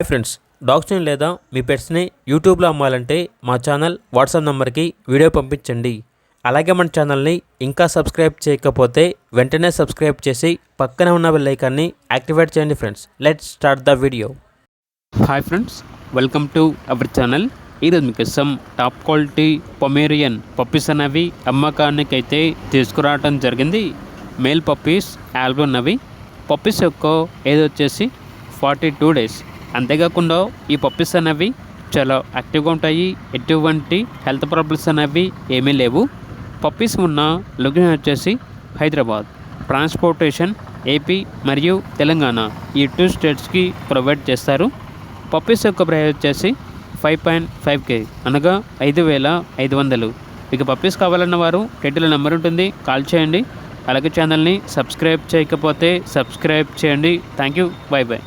Hi friends, డాగ్స్ని లేదా మీ పెట్స్ని యూట్యూబ్లో అమ్మాలంటే మా ఛానల్ వాట్సాప్ నెంబర్కి వీడియో పంపించండి. అలాగే మన ఛానల్ని ఇంకా సబ్స్క్రైబ్ చేయకపోతే వెంటనే సబ్స్క్రైబ్ చేసి పక్కనే ఉన్న బెల్ ఐకాన్ని యాక్టివేట్ చేయండి. Friends, let's start the video. Hi friends, welcome to our channel. ఈరోజు మీకోసం టాప్ క్వాలిటీ పొమేరియన్ పప్పీస్ అనేవి అమ్మకానికి అయితే తీసుకురావడం జరిగింది. మేల్ పప్పీస్ ఆల్బమ్ అవి. పప్పీస్ యొక్క ఏజ్ వచ్చేసి 42 days. అంతేకాకుండా ఈ పప్పీస్ అనేవి చాలా యాక్టివ్గా ఉంటాయి. ఎటువంటి హెల్త్ ప్రాబ్లమ్స్ అనేవి ఏమీ లేవు. పప్పీస్ ఉన్న లొకేషన్ వచ్చేసి హైదరాబాద్. ట్రాన్స్పోర్టేషన్ ఏపీ మరియు తెలంగాణ ఈ 2 స్టేట్స్కి ప్రొవైడ్ చేస్తారు. పప్పీస్ యొక్క ప్రైస్ వచ్చేసి 5.5K అనగా 5,500. ఇక పప్పీస్ కావాలన్న వారు టైటిల్ నెంబర్ ఉంటుంది, కాల్ చేయండి. అలాగే ఛానల్ని సబ్స్క్రైబ్ చేయకపోతే సబ్స్క్రైబ్ చేయండి. Thank you, by by.